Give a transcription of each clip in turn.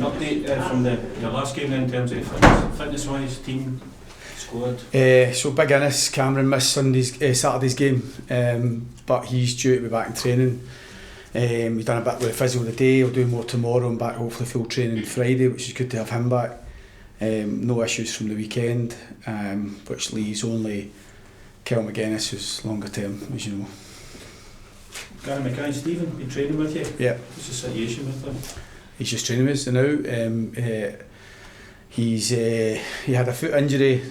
update from your last game in terms of fitness-wise, team, squad? So McInnes, Cameron missed Saturday's game, but he's due to be back in training. We've done a bit with physio today, we'll do more tomorrow and back hopefully full training Friday, which is good to have him back. No issues from the weekend, which leaves only Kel McInnes, who's longer term, as you know. Mackay-Steven been training with you? Yeah. What's the situation with him? He's just training with us now. He had a foot injury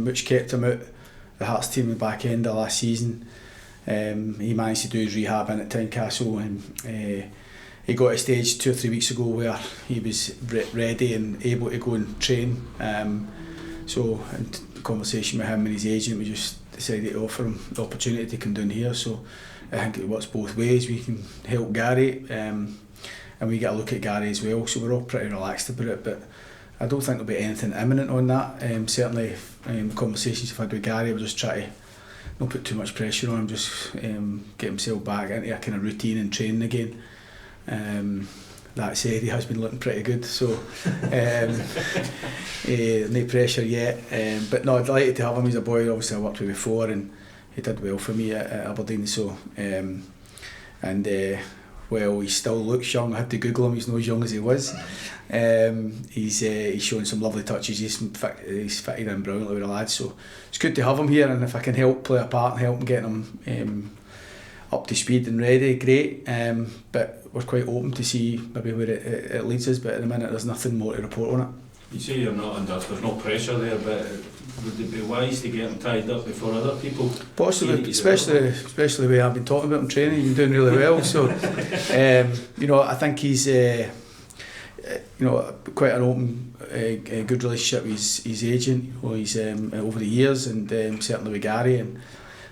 which kept him out the Hearts team at the back end of last season. He managed to do his rehab in at Tynecastle, and he got to a stage 2 or 3 weeks ago where he was ready and able to go and train. So in conversation with him and his agent, we just decided to offer him the opportunity to come down here. So I think it works both ways. We can help Gary, and we get a look at Gary as well, so we're all pretty relaxed about it, but I don't think there'll be anything imminent on that. Certainly conversations I've had with Gary, we'll just try to not put too much pressure on him, just get himself back into a kind of routine and training again. That said, he has been looking pretty good, so no pressure yet, but no, delighted to have him. He's a boy obviously I worked with before, and he did well for me at Aberdeen, so well, he still looks young. I had to Google him, he's not as young as he was. He's showing some lovely touches, he's fitted in brilliantly with the lads, so it's good to have him here, and if I can help play a part and help him get him up to speed and ready, great. But we're quite open to see maybe where it leads us, but at the minute there's nothing more to report on it. You say you're not under, there's no pressure there, but would it be wise to get him tied up before other people? Possibly, especially the way I've been talking about him training, he's been doing really well. So, I think he's quite an open, good relationship with his agent. He's over the years, and certainly with Gary, and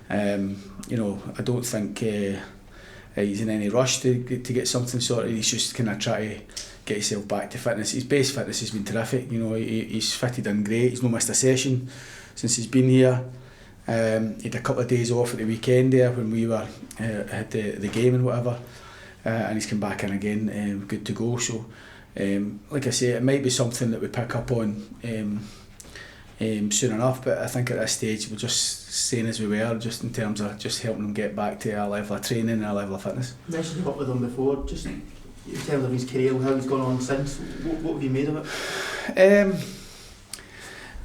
I don't think he's in any rush to get something sorted. He's just kind of trying to get himself back to fitness. His base fitness has been terrific. He's fitted in great. He's not missed a session since he's been here. He had a couple of days off at the weekend there when we were had the game and whatever, and he's come back in again, good to go. So, like I say, it might be something that we pick up on soon enough, but I think at this stage we're just staying as we were, just in terms of just helping him get back to a level of training and a level of fitness. You mentioned you worked with him before, just in terms of his career, how he's gone on since, what have you made of it?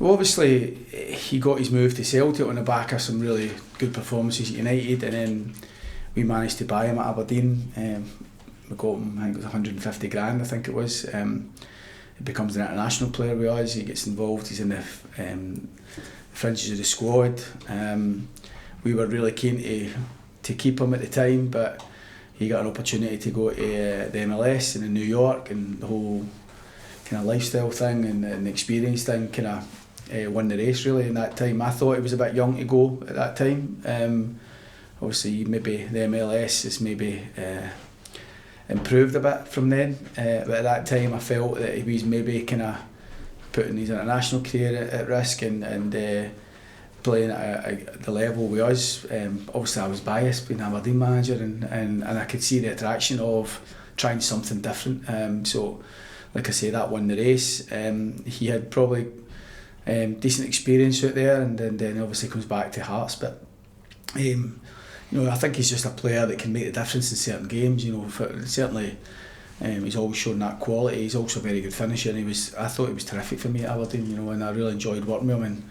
Well, obviously he got his move to Celtic on the back of some really good performances at United, and then we managed to buy him at Aberdeen. We got him, I think it was 150 grand, I think it was. He becomes an international player with us, he gets involved, he's in the fringes of the squad. We were really keen to keep him at the time, but he got an opportunity to go to the MLS and in New York, and the whole kind of lifestyle thing and the experience thing kind of won the race really in that time. I thought he was a bit young to go at that time. Obviously maybe the MLS has maybe improved a bit from then, but at that time I felt that he was maybe kind of putting his international career at risk and playing at the level with us. Obviously I was biased being Aberdeen manager, and I could see the attraction of trying something different. So like I say, that won the race. He had probably decent experience out there, and then obviously comes back to Hearts, but I think he's just a player that can make the difference in certain games. Certainly he's always shown that quality. He's also a very good finisher, and I thought he was terrific for me at Aberdeen, and I really enjoyed working with him,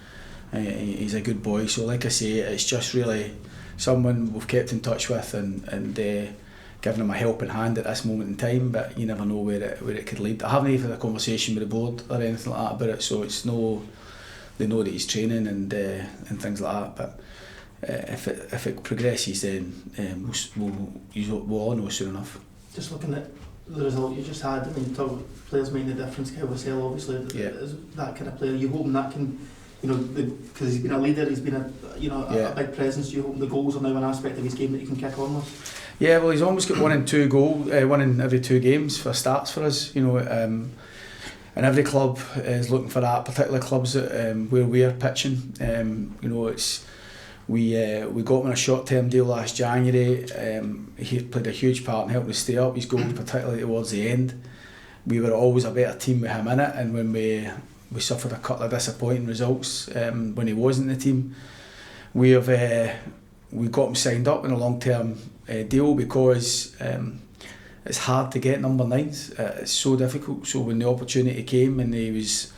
and he's a good boy. So like I say, it's just really someone we've kept in touch with and giving him a helping hand at this moment in time, but you never know where it could lead. I haven't even had a conversation with the board or anything like that about it, so it's they know that he's training and things like that, but if it progresses, then we'll all know soon enough. Just looking at the result you just had, I mean, players making the difference. Kyle Vassell obviously is that kind of player. You hoping that can, because he's been a leader, he's been a big presence. You hoping the goals are now an aspect of his game that he can kick on with? Yeah, well, he's almost got one in every 2 games for starts for us. And every club is looking for that. Particular clubs where we're pitching. We got him on a short-term deal last January. He played a huge part in helping us stay up. His goals, particularly towards the end. we were always a better team with him in it, and when we suffered a couple of disappointing results when he wasn't in the team, we got him signed up in a long-term deal because it's hard to get number 9s. It's so difficult. So when the opportunity came and he was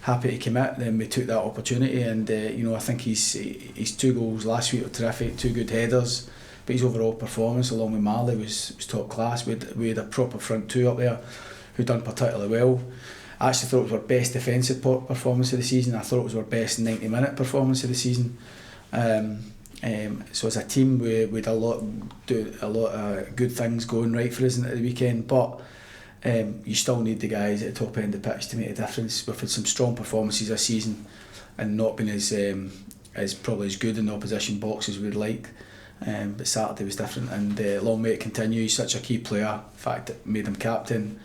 happy to commit, then we took that opportunity. And I think his 2 goals last week were terrific, 2 good headers. But his overall performance, along with Marley, was top class. We had a proper front 2 up there who done particularly well. I actually thought it was our best defensive performance of the season. I thought it was our best 90-minute performance of the season. So as a team, we had a lot of good things going right for us at the weekend. But you still need the guys at the top end of the pitch to make a difference. We've had some strong performances this season and not been as probably as good in the opposition box as we'd like. But Saturday was different, and long may it continue. He's such a key player. In fact, it made him captain.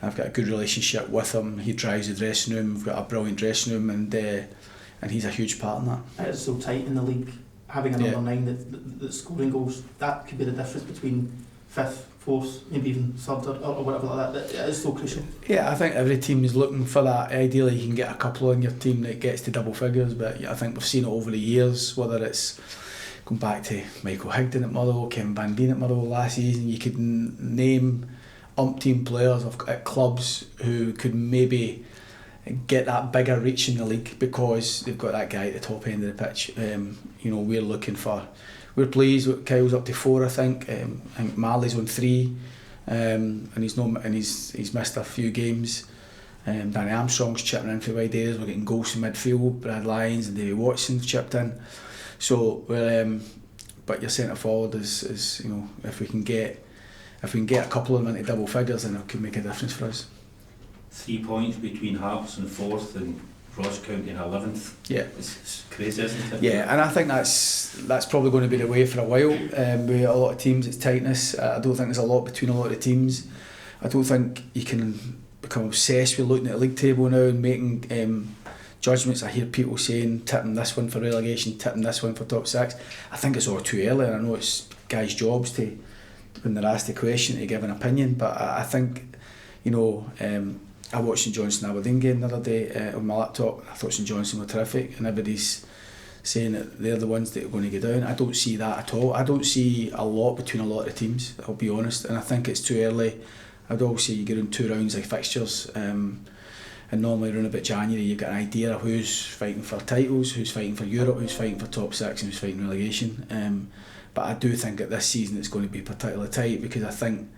I've got a good relationship with him. He drives the dressing room. We've got a brilliant dressing room, and he's a huge part in that. It's so tight in the league. Having a number 9 that's scoring goals, that could be the difference between 5th, 4th, maybe even 3rd or whatever like that. It is so crucial. Yeah, I think every team is looking for that. Ideally, you can get a couple on your team that gets to double figures, but I think we've seen it over the years, whether it's going back to Michael Higdon at Motherwell, Kevin Van Veen at Motherwell last season. You could name umpteen players at clubs who could maybe get that bigger reach in the league because they've got that guy at the top end of the pitch. We're pleased with Kyle's up to 4, I think. I think Marley's on 3, and he's missed a few games. Danny Armstrong's chipping in for wide areas. We're getting goals from midfield. Brad Lyons and Davy Watson's chipped in. So but your centre forward is if we can get a couple of them into double figures, then it could make a difference for us. 3 points between Hearts and 4th and Ross County in 11th. Yeah, it's crazy, isn't it? Yeah, and I think that's probably going to be the way for a while. With a lot of teams, it's tightness. I don't think there's a lot between a lot of the teams. I don't think you can become obsessed with looking at the league table now and making judgments. I hear people saying tipping this one for relegation, tipping this one for top 6. I think it's all too early, and I know it's guys' jobs to, when they're asked the question, to give an opinion. But I think, I watched St Johnstone Aberdeen game the other day on my laptop, and I thought St Johnstone were terrific, and everybody's saying that they're the ones that are going to go down. I don't see that at all. I don't see a lot between a lot of the teams, I'll be honest, and I think it's too early. I'd always say you get in 2 rounds of fixtures, and normally around about January you've got an idea of who's fighting for titles, who's fighting for Europe, who's fighting for top 6 and who's fighting relegation. But I do think that this season it's going to be particularly tight because I think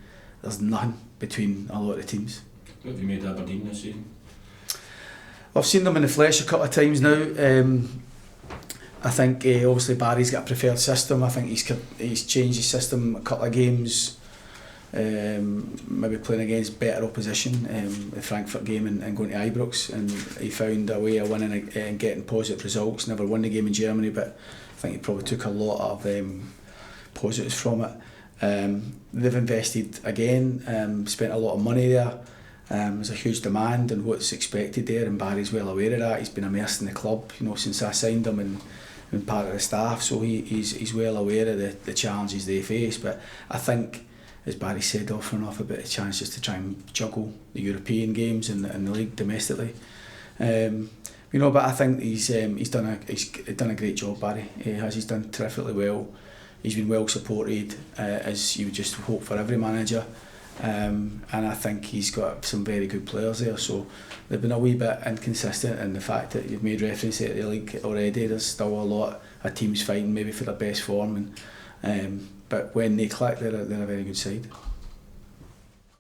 there's nothing between a lot of the teams. What have you made Aberdeen this season? I've seen them in the flesh a couple of times now. I think obviously Barry's got a preferred system. I think he's changed his system a couple of games, maybe playing against better opposition, the Frankfurt game and going to Ibrox, and he found a way of winning and getting positive results. Never won the game in Germany, but I think he probably took a lot of positives from it. They've invested again, spent a lot of money there. There's a huge demand and what's expected there, and Barry's well aware of that. He's been immersed in the club, since I signed him and part of the staff, so he's well aware of the challenges they face. But I think, as Barry said often enough, about the chance just to try and juggle the European games and the league domestically. But I think he's done a great job, Barry. He's done terrifically well. He's been well supported, as you would just hope for every manager. And I think he's got some very good players there, so they've been a wee bit inconsistent in the fact that you've made reference to the league already. There's still a lot of teams fighting maybe for their best form, but when they click, they're a very good side.